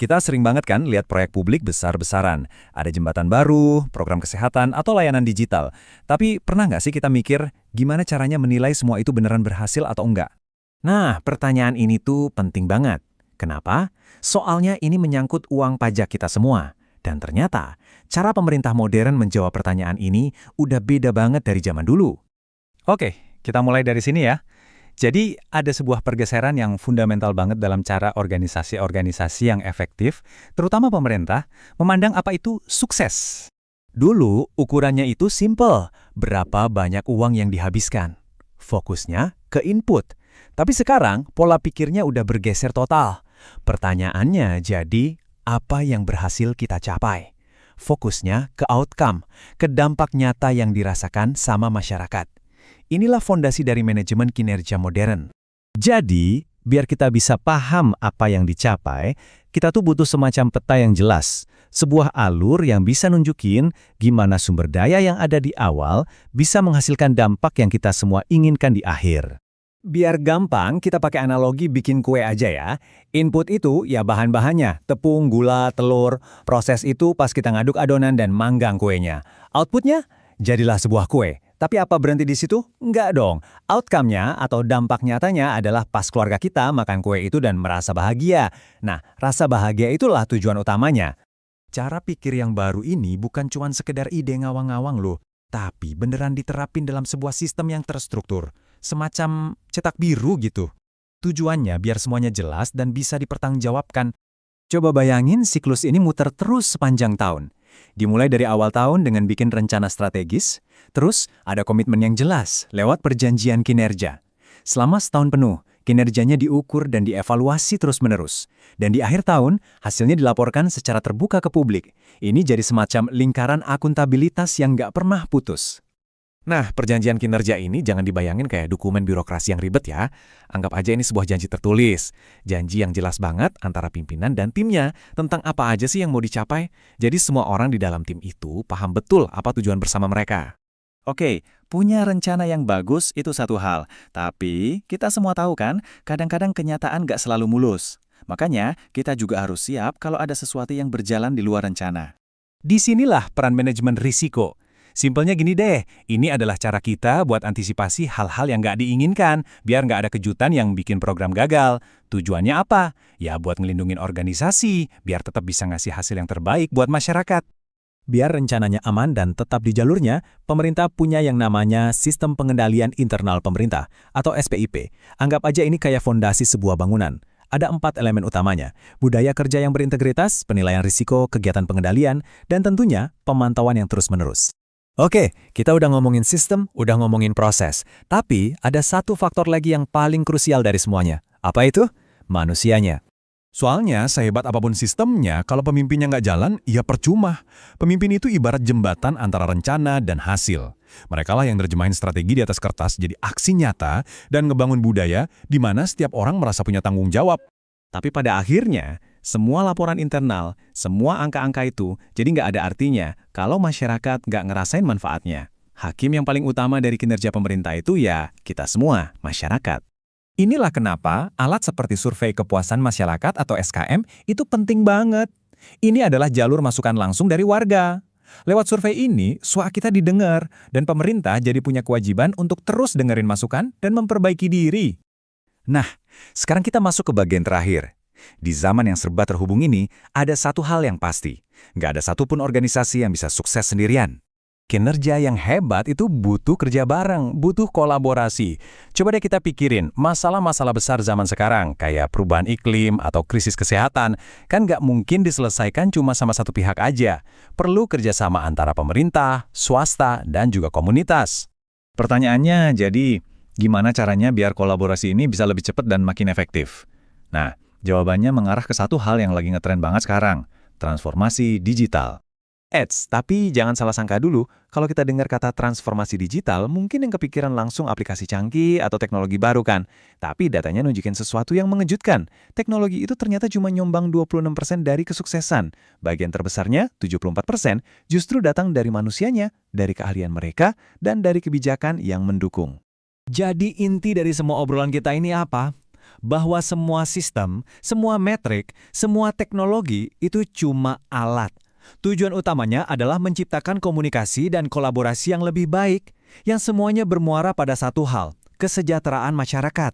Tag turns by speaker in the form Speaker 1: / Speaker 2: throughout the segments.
Speaker 1: Kita sering banget kan lihat proyek publik besar-besaran. Ada jembatan baru, program kesehatan, atau layanan digital. Tapi pernah nggak sih kita mikir gimana caranya menilai semua itu beneran berhasil atau enggak?
Speaker 2: Nah, pertanyaan ini tuh penting banget. Kenapa? Soalnya ini menyangkut uang pajak kita semua. Dan ternyata, cara pemerintah modern menjawab pertanyaan ini udah beda banget dari zaman dulu.
Speaker 1: Oke, kita mulai dari sini ya. Jadi, ada sebuah pergeseran yang fundamental banget dalam cara organisasi-organisasi yang efektif, terutama pemerintah, memandang apa itu sukses. Dulu, ukurannya itu simple, berapa banyak uang yang dihabiskan. Fokusnya ke input. Tapi sekarang, pola pikirnya udah bergeser total. Pertanyaannya jadi, apa yang berhasil kita capai? Fokusnya ke outcome, ke dampak nyata yang dirasakan sama masyarakat. Inilah fondasi dari manajemen kinerja modern.
Speaker 2: Jadi, biar kita bisa paham apa yang dicapai, kita tuh butuh semacam peta yang jelas. Sebuah alur yang bisa nunjukin gimana sumber daya yang ada di awal bisa menghasilkan dampak yang kita semua inginkan di akhir.
Speaker 1: Biar gampang, kita pakai analogi bikin kue aja ya. Input itu ya bahan-bahannya, tepung, gula, telur. Proses itu pas kita ngaduk adonan dan manggang kuenya. Outputnya, jadilah sebuah kue. Tapi apa berhenti di situ? Enggak dong. Outcome-nya atau dampak nyatanya adalah pas keluarga kita makan kue itu dan merasa bahagia. Nah, rasa bahagia itulah tujuan utamanya. Cara pikir yang baru ini bukan cuma sekedar ide ngawang-ngawang loh, tapi beneran diterapin dalam sebuah sistem yang terstruktur. Semacam cetak biru gitu. Tujuannya biar semuanya jelas dan bisa dipertanggungjawabkan. Coba bayangin siklus ini muter terus sepanjang tahun. Dimulai dari awal tahun dengan bikin rencana strategis, terus ada komitmen yang jelas lewat perjanjian kinerja. Selama setahun penuh, kinerjanya diukur dan dievaluasi terus-menerus. Dan di akhir tahun, hasilnya dilaporkan secara terbuka ke publik. Ini jadi semacam lingkaran akuntabilitas yang nggak pernah putus. Nah, perjanjian kinerja ini jangan dibayangin kayak dokumen birokrasi yang ribet ya. Anggap aja ini sebuah janji tertulis. Janji yang jelas banget antara pimpinan dan timnya tentang apa aja sih yang mau dicapai. Jadi semua orang di dalam tim itu paham betul apa tujuan bersama mereka. Oke, punya rencana yang bagus itu satu hal. Tapi kita semua tahu kan, kadang-kadang kenyataan nggak selalu mulus. Makanya kita juga harus siap kalau ada sesuatu yang berjalan di luar rencana. Disinilah peran manajemen risiko. Simpelnya gini deh, ini adalah cara kita buat antisipasi hal-hal yang nggak diinginkan, biar nggak ada kejutan yang bikin program gagal. Tujuannya apa? Ya buat ngelindungin organisasi, biar tetap bisa ngasih hasil yang terbaik buat masyarakat. Biar rencananya aman dan tetap di jalurnya, pemerintah punya yang namanya Sistem Pengendalian Internal Pemerintah, atau SPIP. Anggap aja ini kayak fondasi sebuah bangunan. Ada 4 elemen utamanya, budaya kerja yang berintegritas, penilaian risiko, kegiatan pengendalian, dan tentunya pemantauan yang terus-menerus. Oke, kita udah ngomongin sistem, udah ngomongin proses. Tapi ada satu faktor lagi yang paling krusial dari semuanya. Apa itu? Manusianya. Soalnya, sehebat apapun sistemnya, kalau pemimpinnya nggak jalan, ya percuma. Pemimpin itu ibarat jembatan antara rencana dan hasil. Mereka lah yang nerjemahin strategi di atas kertas jadi aksi nyata dan ngebangun budaya di mana setiap orang merasa punya tanggung jawab. Tapi pada akhirnya, semua laporan internal, semua angka-angka itu jadi nggak ada artinya kalau masyarakat nggak ngerasain manfaatnya. Hakim yang paling utama dari kinerja pemerintah itu ya kita semua, masyarakat. Inilah kenapa alat seperti survei kepuasan masyarakat atau SKM itu penting banget. Ini adalah jalur masukan langsung dari warga. Lewat survei ini, suara kita didengar dan pemerintah jadi punya kewajiban untuk terus dengerin masukan dan memperbaiki diri. Nah, sekarang kita masuk ke bagian terakhir. Di zaman yang serba terhubung ini, ada satu hal yang pasti. Nggak ada satupun organisasi yang bisa sukses sendirian. Kinerja yang hebat itu butuh kerja bareng, butuh kolaborasi. Coba deh kita pikirin, masalah-masalah besar zaman sekarang, kayak perubahan iklim atau krisis kesehatan, kan nggak mungkin diselesaikan cuma sama satu pihak aja. Perlu kerjasama antara pemerintah, swasta, dan juga komunitas. Pertanyaannya jadi, gimana caranya biar kolaborasi ini bisa lebih cepat dan makin efektif? Nah, jawabannya mengarah ke satu hal yang lagi ngetren banget sekarang, transformasi digital.
Speaker 3: Tapi jangan salah sangka dulu, kalau kita dengar kata transformasi digital, mungkin yang kepikiran langsung aplikasi canggih atau teknologi baru kan. Tapi datanya nunjukin sesuatu yang mengejutkan. Teknologi itu ternyata cuma nyumbang 26% dari kesuksesan. Bagian terbesarnya, 74%, justru datang dari manusianya, dari keahlian mereka, dan dari kebijakan yang mendukung.
Speaker 1: Jadi inti dari semua obrolan kita ini apa? Bahwa semua sistem, semua metrik, semua teknologi itu cuma alat. Tujuan utamanya adalah menciptakan komunikasi dan kolaborasi yang lebih baik, yang semuanya bermuara pada satu hal, kesejahteraan masyarakat.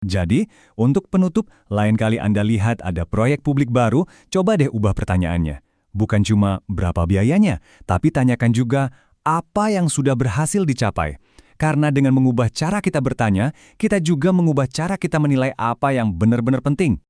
Speaker 1: Jadi, untuk penutup, lain kali Anda lihat ada proyek publik baru, coba deh ubah pertanyaannya. Bukan cuma berapa biayanya, tapi tanyakan juga apa yang sudah berhasil dicapai. Karena dengan mengubah cara kita bertanya, kita juga mengubah cara kita menilai apa yang benar-benar penting.